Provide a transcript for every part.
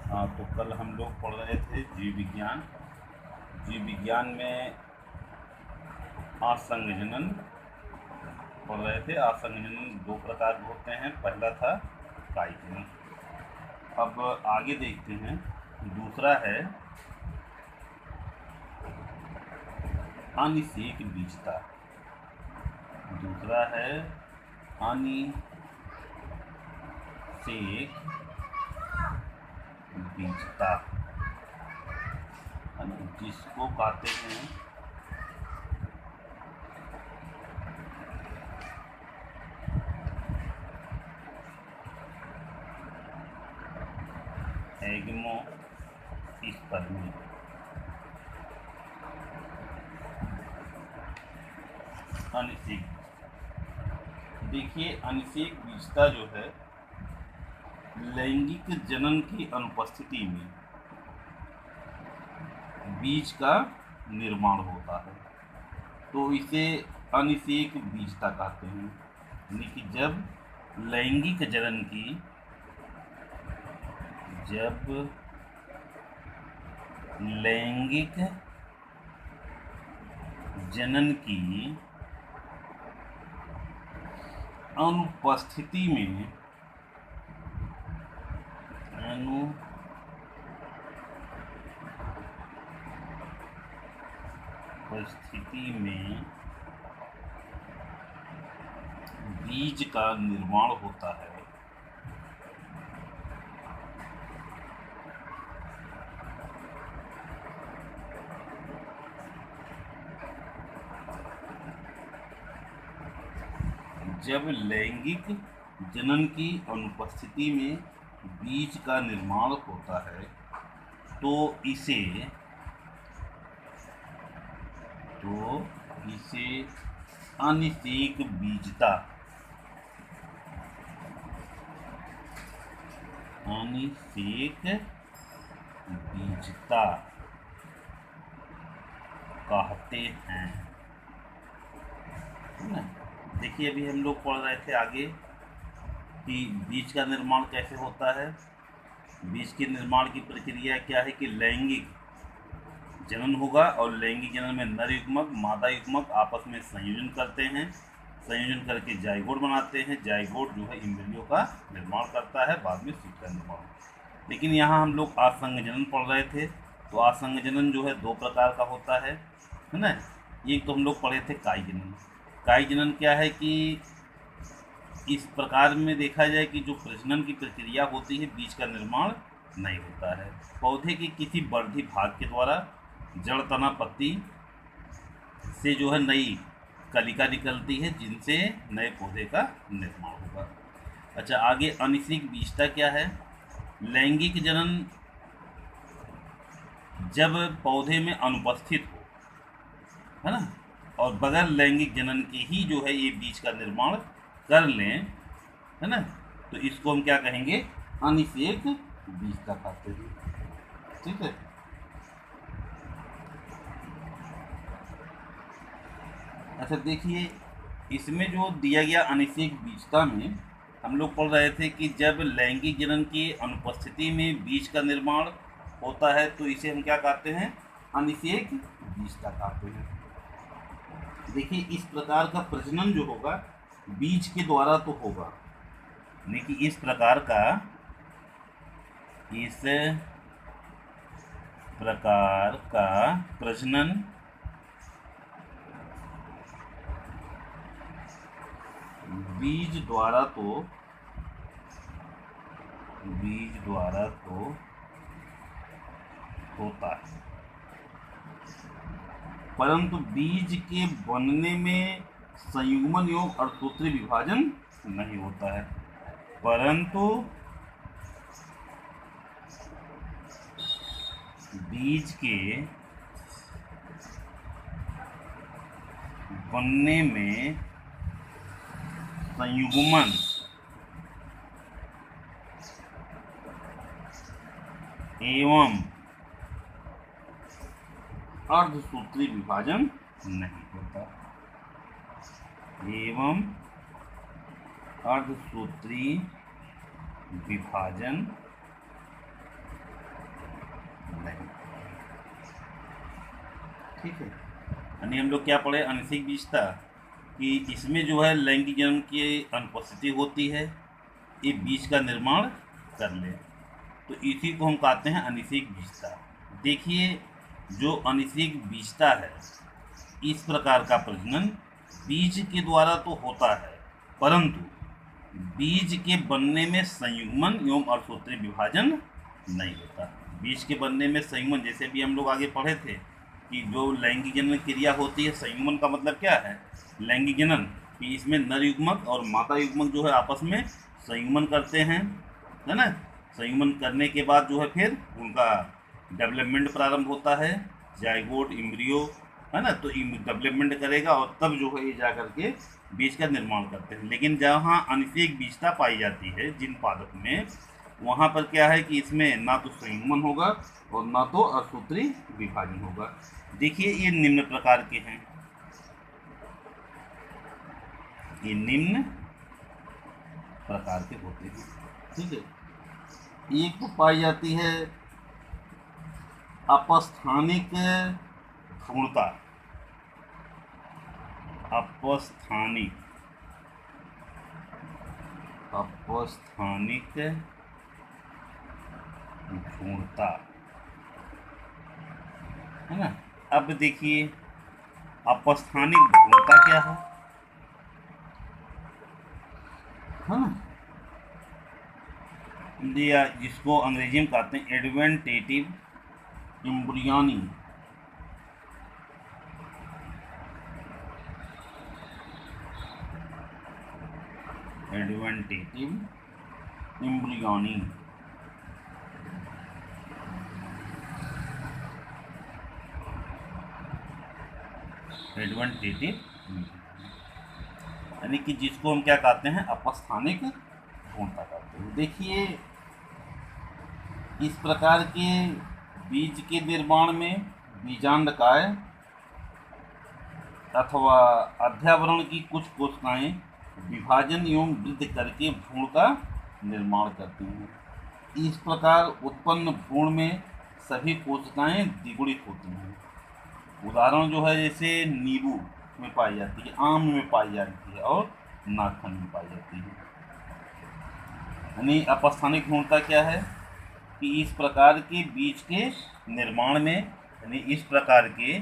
हाँ, तो कल हम लोग पढ़ रहे थे जीव विज्ञान। जीव विज्ञान में आसंजनन पढ़ रहे थे। आसंजनन दो प्रकार के होते हैं, पहला था काइटिन। अब आगे देखते हैं, दूसरा है अनिषेक बीजता। दूसरा है अनिषेक बीजता, है ना, जिसको कहते हैं एग्मोस्पर्मी। अनिषेक, देखिए अनिषेक बीजता जो है लैंगिक जनन की अनुपस्थिति में बीज का निर्माण होता है, तो इसे अनिषेक बीजता कहते हैं। यानी कि जब लैंगिक जनन की अनुपस्थिति में बीज का निर्माण होता है, जब लैंगिक जनन की अनुपस्थिति में बीज का निर्माण होता है तो इसे अनिषेक बीजता कहते हैं। देखिए अभी हम लोग पढ़ रहे थे आगे कि बीज का निर्माण कैसे होता है। बीज के निर्माण की प्रक्रिया क्या है कि लैंगिक जनन होगा और लैंगिक जनन में नर युग्मक मादा युग्मक आपस में संयोजन करते हैं, संयोजन करके जाइगोट बनाते हैं। जाइगोट जो है इंद्रियों का निर्माण करता है, बाद में सीट का निर्माण। लेकिन यहाँ हम लोग आसंजनन पढ़ रहे थे, तो आसंजनन जो है दो प्रकार का होता है ना। एक तो हम लोग पढ़े थे काई जनन। काई जनन क्या है कि इस प्रकार में देखा जाए कि जो प्रजनन की प्रक्रिया होती है बीज का निर्माण नहीं होता है। पौधे के किसी वर्धी भाग के द्वारा जड़ तना पत्ती से जो है नई कलिका निकलती है, जिनसे नए पौधे का निर्माण होगा। अच्छा, आगे अनिषेक बीजता क्या है। लैंगिक जनन जब पौधे में अनुपस्थित हो, है ना, और बगैर लैंगिक जनन के ही जो है ये बीज का निर्माण कर लें, है ना, तो इसको हम क्या कहेंगे, अनिषेक बीजता कहते हैं। ठीक है। अच्छा देखिए, इसमें जो दिया गया अनिषेक बीजता में हम लोग पढ़ रहे थे कि जब लैंगिक जनन की अनुपस्थिति में बीज का निर्माण होता है तो इसे हम क्या कहते हैं, अनिषेक बीजता कहते हैं। देखिए इस प्रकार का प्रजनन जो होगा बीज के द्वारा तो होगा, लेकिन इस प्रकार का प्रजनन बीज द्वारा तो होता है, परंतु बीज के बनने में संयुग्मन योग और सूत्री विभाजन नहीं होता है। परंतु बीज के बनने में संयुग्मन एवं अर्धसूत्री विभाजन नहीं होता, एवं अर्धसूत्री विभाजन नहीं। ठीक है, यानी हम लोग क्या पढ़े अनिश्चित बीजता कि इसमें जो है लैंगिक जन्म की अनुपस्थिति होती है, ये बीज का निर्माण कर ले, तो इसी को हम कहते हैं अनिश्चित बीजता। देखिए, जो अनिश्चित बीजता है, इस प्रकार का प्रजनन बीज के द्वारा तो होता है, परंतु बीज के बनने में संयुग्मन एवं अर्धसूत्री विभाजन नहीं होता। बीज के बनने में संयुग्मन, जैसे भी हम लोग आगे पढ़े थे कि जो लैंगिक जनन क्रिया होती है, संयुग्मन का मतलब क्या है, लैंगिक जनन कि इसमें नर युग्मक और माता युग्मक जो है आपस में संयुग्मन करते हैं, है ना। संयुग्मन करने के बाद जो है फिर उनका डेवलपमेंट प्रारंभ होता है, जाइगोट, एम्ब्रियो, है ना। तो डेवलपमेंट करेगा और तब जो है ये जा करके बीज का निर्माण करते हैं। लेकिन जहाँ अनिषेक बीजता पाई जाती है जिन पादप में, वहाँ पर क्या है कि इसमें ना तो संयुग्मन होगा और ना तो अर्धसूत्री विभाजन होगा। देखिए, ये निम्न प्रकार के हैं, ये निम्न प्रकार के होते हैं। ठीक है, एक तो पाई जाती है अपस्थानिक भ्रूणता, अपस्थानिक भ्रूणता, है ना। अब देखिए, अपस्थानिक भ्रूणता क्या है ना, या जिसको अंग्रेजी में कहते हैं एडवेंटेटिव एम्ब्रियोनी, एडवेंटेटिव एम्ब्रियोनी। एडवेंटेटिव यानी कि जिसको हम क्या कहते हैं अपस्थानिक भ्रूणता कहते हैं। देखिए, इस प्रकार के बीज के निर्माण में बीजांडकाय अथवा अध्यावरण की कुछ कोशिकाएं विभाजन एवं वृद्धि करके भ्रूण का निर्माण करती हैं। इस प्रकार उत्पन्न भ्रूण में सभी कोशिकाएं द्विगुणित होती हैं। उदाहरण जो है जैसे नींबू में पाई जाती है, आम में पाई जाती है और नाखन में पाई जाती है। यानी अपस्थानिक भ्रूणता क्या है कि इस प्रकार के बीज के निर्माण में, यानी इस प्रकार के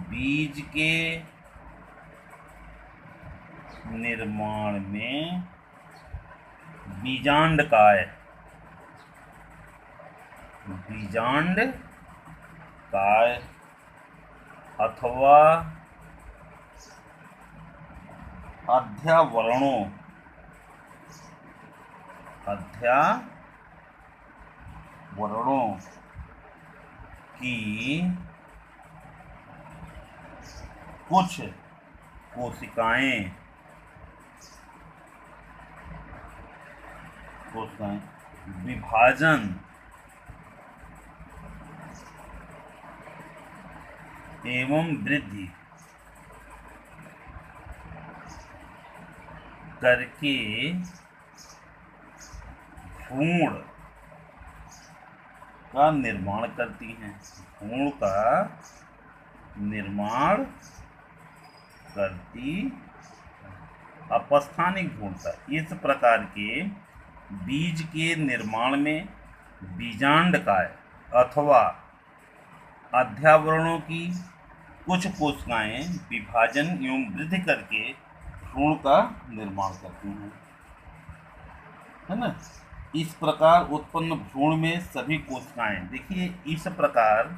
बीज के निर्माण में बीजांडकाय अथवा अध्यावरणों की कुछ कोशिकाएं विभाजन एवं वृद्धि करके भ्रूण का निर्माण करती हैं। भ्रूण का निर्माण करती अपस्थानिक भ्रूणता। इस प्रकार के बीज के निर्माण में बीजांडकाय अथवा अध्यावरणों की कुछ कोशिकाएं विभाजन एवं वृद्धि करके भ्रूण का निर्माण करती हैं, है ना। इस प्रकार उत्पन्न भ्रूण में सभी कोशिकाएं, देखिए इस प्रकार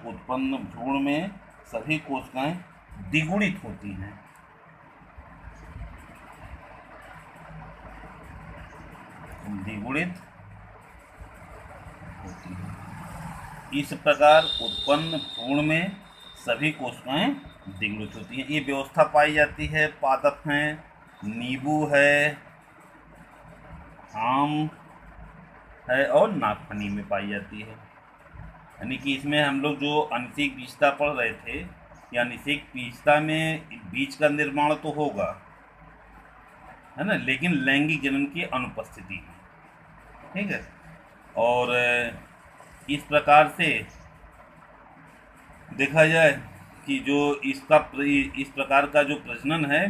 उत्पन्न भ्रूण में सभी कोशिकाएं द्विगुणित होती हैं। इस प्रकार उत्पन्न भ्रूण में सभी कोशिकाएं द्विगुणित होती हैं। ये व्यवस्था पाई जाती है पादप हैं, नींबू है, आम है और नागफनी में पाई जाती है। यानी कि इसमें हम लोग जो अनिषेक बीजता पढ़ रहे थे, या अनिषेक बीजता में बीज का निर्माण तो होगा, है ना, लेकिन लैंगिक जनन की अनुपस्थिति में, ठीक है। और इस प्रकार से देखा जाए कि जो इस प्रकार का जो प्रजनन है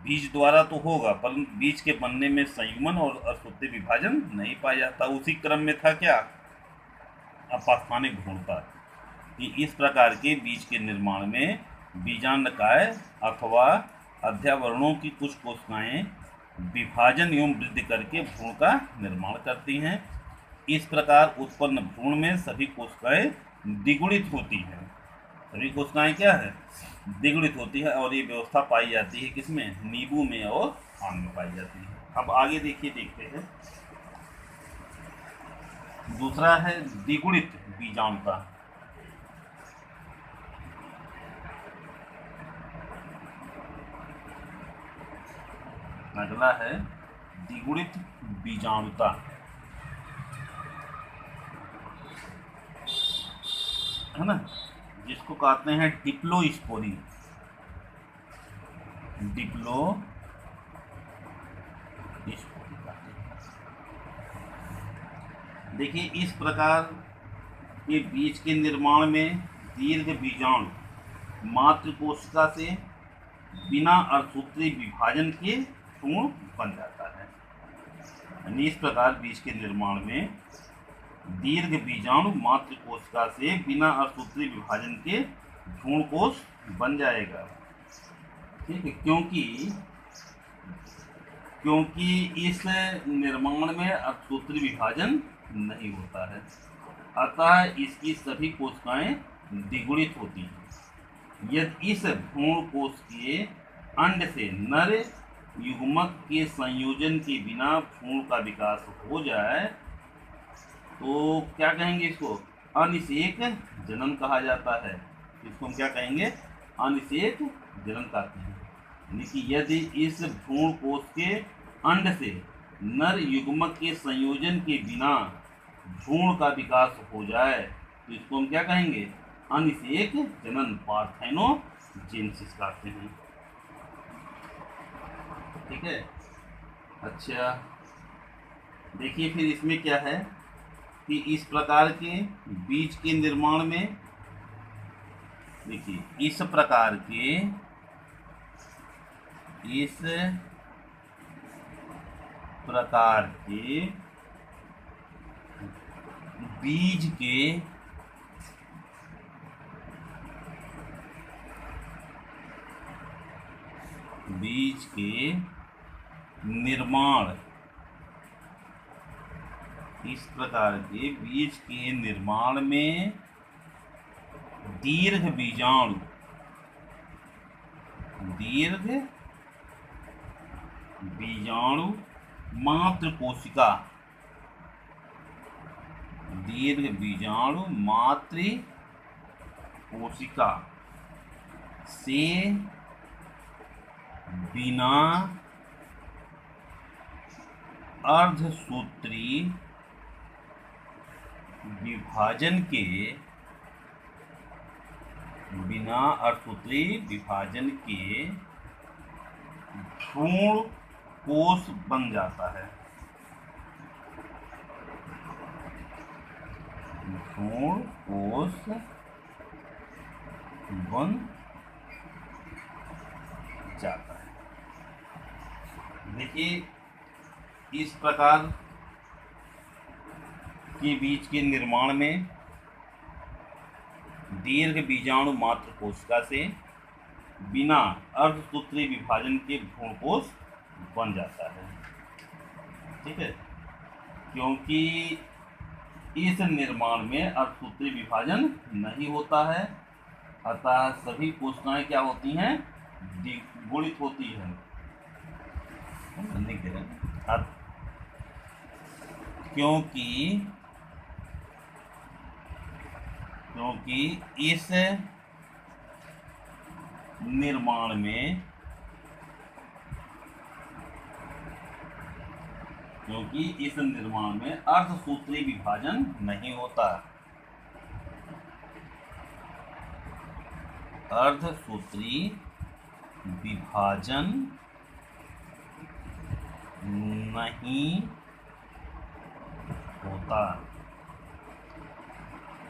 बीज द्वारा तो होगा, परंतु बीज के बनने में संयुग्मन और असूत्री विभाजन नहीं पाया जाता। उसी क्रम में था क्या, अपास्थानिक भ्रूणता, कि इस प्रकार के बीज के निर्माण में बीजांडकाय अथवा अध्यावरणों की कुछ कोशिकाएं विभाजन एवं वृद्धि करके भ्रूण का निर्माण करती हैं। इस प्रकार उत्पन्न भ्रूण में सभी कोशिकाएं द्विगुणित होती हैं। सभी कोशिकाएं क्या है, द्विगुणित होती है। और ये व्यवस्था पाई जाती है किसमें, नींबू में और आम में पाई जाती है। अब आगे देखते हैं। दूसरा है द्विगुणित बीजाणुता। अगला है द्विगुणित बीजाणुता, है ना, जिसको कहते हैं डिप्लोस्पोरी। देखिए, इस प्रकार के बीज के निर्माण में दीर्घ बीजाणु मातृ कोशिका से बिना अर्धसूत्री विभाजन के भ्रूण बन जाता है। यानी इस प्रकार बीज के निर्माण में दीर्घ बीजाणु मातृ कोशिका से बिना अर्धसूत्री विभाजन के भ्रूण कोश बन जाएगा, ठीक है। क्योंकि इस निर्माण में अर्धसूत्री विभाजन नहीं होता है, अतः इसकी सभी कोशिकाएं द्विगुणित होती हैं। यदि इस भ्रूण कोश के अंड से नर युग्मक के संयोजन के बिना भ्रूण का विकास हो जाए तो क्या कहेंगे, इसको अनिषेक जनन कहा जाता है। इसको हम क्या कहेंगे, अनिषेक जनन कहते हैं। यानी कि यदि इस भ्रूण कोश के अंड से नर युग्मक के संयोजन के बिना भ्रूण का विकास हो जाए तो इसको हम क्या कहेंगे, अनिषेक जनन, पार्थेनोजेनेसिस कहते हैं, ठीक है। अच्छा, देखिए फिर इसमें क्या है कि इस प्रकार के बीज के निर्माण में, देखिए इस प्रकार के बीज के निर्माण, इस प्रकार के बीज के निर्माण में दीर्घ बीजाणु मातृ कोशिका, दीर्घ बीजाणु मातृ कोशिका से बिना अर्धसूत्री विभाजन के भ्रूण कोश बन जाता है। भ्रूण कोश बन जाता है। देखिए, इस प्रकार के बीज के निर्माण में दीर्घ बीजाणु मातृ कोशिका से बिना अर्धसूत्री विभाजन के भ्रूण कोश बन जाता है, ठीक है। क्योंकि इस निर्माण में अर्धसूत्री विभाजन नहीं होता है, अतः सभी कोशिकाएं क्या होती हैं, द्विगुणित होती हैं। क्योंकि इस निर्माण में, क्योंकि इस निर्माण में अर्धसूत्री विभाजन नहीं होता। अर्धसूत्री विभाजन नहीं होता,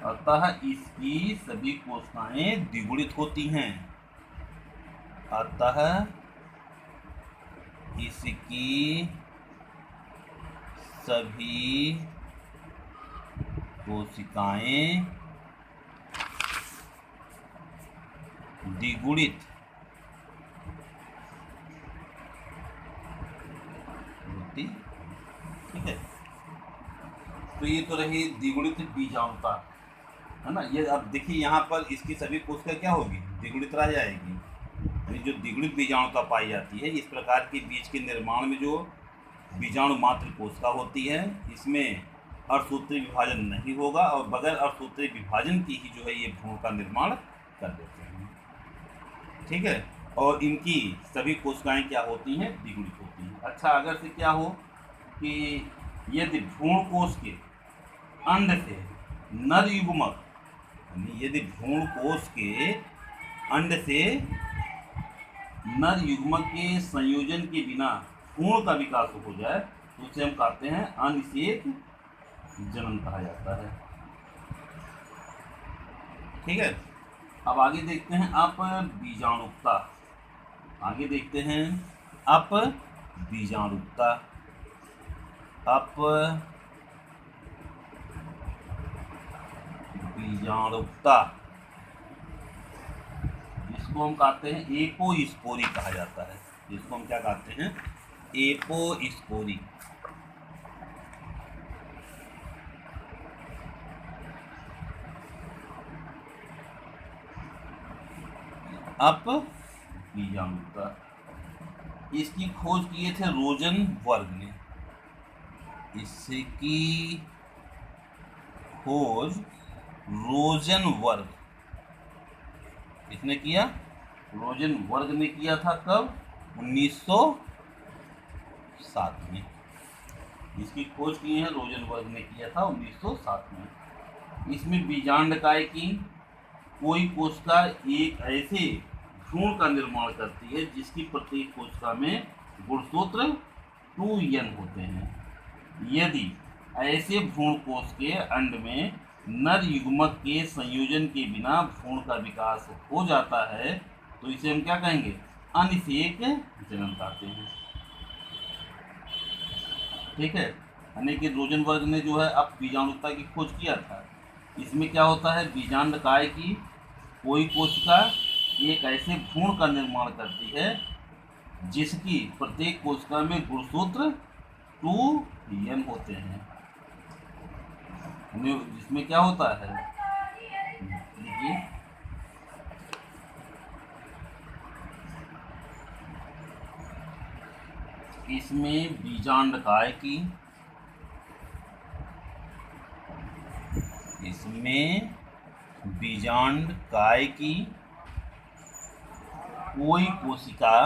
अतः इसकी सभी कोशिकाएं द्विगुणित होती हैं। अतः इसकी सभी कोशिकाएं द्विगुणित होती। ठीक है, तो ये तो रही द्विगुणित बीजाणुता, है ना। ये अब देखिए यहाँ पर इसकी सभी कोशिका क्या होगी, द्विगुणित रह जाएगी। यानी जो द्विगुणित बीजाणुता पाई जाती है, इस प्रकार के बीज के निर्माण में जो बीजाणु मात्र कोशिका होती है, इसमें अर्धसूत्री विभाजन नहीं होगा और बगैर अर्धसूत्री विभाजन की ही जो है ये भ्रूण का निर्माण कर देते हैं। ठीक है, और इनकी सभी कोशिकाएं क्या होती हैं, द्विगुणित होती हैं। अच्छा, अगर से क्या हो कि यदि भ्रूण कोश के अंड से नर युग्मक, यदि भ्रूण कोश के अंड से नर युग्मक के संयोजन के बिना भ्रूण का विकास हो जाए तो उसे हम कहते हैं अनिषेक जनन कहा जाता है। ठीक है, अब आगे देखते हैं अपबीजाणुकता। आगे देखते हैं अपबीजाणुकता। अपबीजाणुकता जिसको हम कहते हैं एपोस्पोरी कहा जाता है। जिसको हम क्या कहते हैं, एपोस्पोरी। अपबीजाणुकता, इसकी खोज किए थे रोजनबर्ग ने। इसकी खोज रोजनबर्ग किसने किया, रोजनबर्ग ने किया था। कब, 1907 में। इसकी खोज की है रोजनबर्ग ने किया था 1907 में। इसमें बीजांडकाय की कोई कोशिका एक ऐसे भ्रूण का निर्माण करती है जिसकी प्रत्येक कोशिका में गुणसूत्र 2n होते हैं। यदि ऐसे भ्रूण कोश के अंड में नर युग्मक के संयोजन के बिना भ्रूण का विकास हो जाता है तो इसे हम क्या कहेंगे, अनिषेक जनन कहते हैं। ठीक है, यानी कि रोजनबर्ग ने जो है अपबीजाणुकता की खोज किया था। इसमें क्या होता है, बीजांडकाय की कोई कोशिका एक ऐसे भ्रूण का निर्माण करती है जिसकी प्रत्येक कोशिका में गुणसूत्र 2n होते हैं। जिसमें क्या होता है, देखिए इसमें बीजांडकाय की कोई कोशिका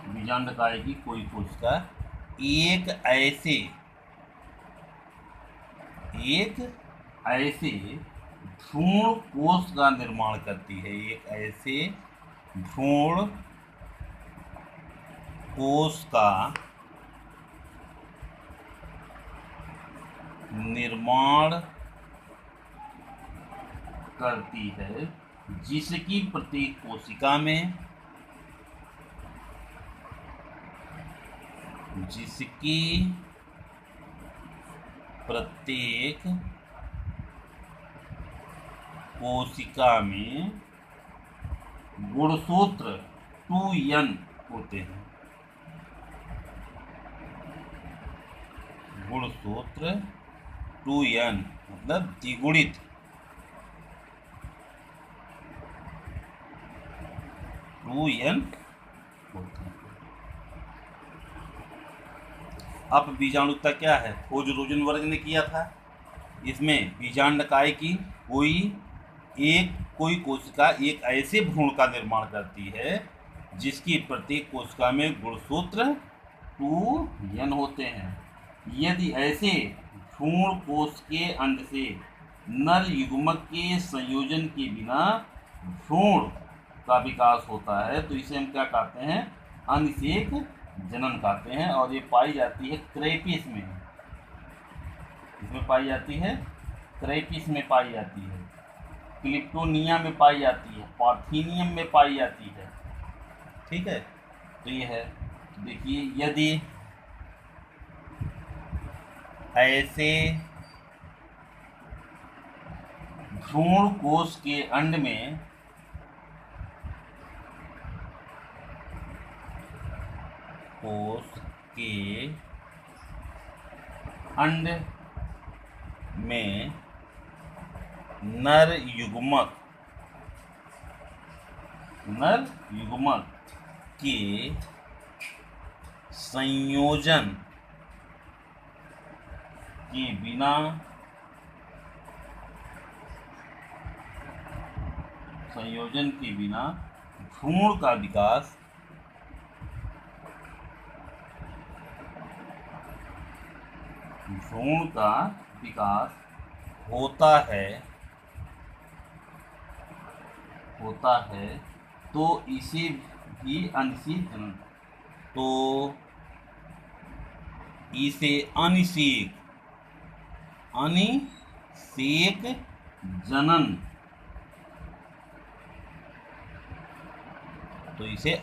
बीजांडकाय की कोई कोशिका एक ऐसे भ्रूण कोश का निर्माण करती है। एक ऐसे भ्रूण कोश का निर्माण करती है जिसकी प्रत्येक कोशिका में गुणसूत्र 2n होते हैं। गुणसूत्र 2n मतलब द्विगुणित 2n होते हैं। अपबीजाणुकता क्या है, खोज रोजनबर्ग ने किया था। इसमें बीजांडकाय की कोई कोशिका एक ऐसे भ्रूण का निर्माण करती है जिसकी प्रत्येक कोशिका में गुणसूत्र 2n होते हैं। यदि ऐसे भ्रूण कोश के अंड से नर युग्मक के संयोजन के बिना भ्रूण का विकास होता है तो इसे हम क्या कहते हैं, अनिषेक जनन कहते हैं। और ये पाई जाती है क्रेपिस में, इसमें पाई जाती है, क्रेपिस में पाई जाती है, क्लिप्टोनिया में पाई जाती है, पार्थेनियम में पाई जाती है। ठीक है, तो ये है। देखिए, यदि ऐसे भ्रूण कोश के अंड में नर युग्मक के संयोजन के बिना भ्रूण का विकास होता है तो इसे भी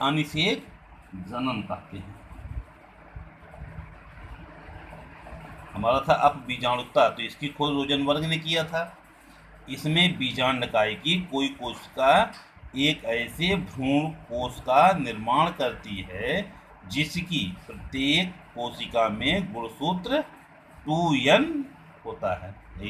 अनिषेक जनन कहते हैं। हमारा था अपबीजाणुता, तो इसकी खोज रोजनबर्ग ने किया था। इसमें बीजांडकाय की कोई कोशिका एक ऐसे भ्रूण कोश का निर्माण करती है जिसकी प्रत्येक कोशिका में गुणसूत्र 2n होता है।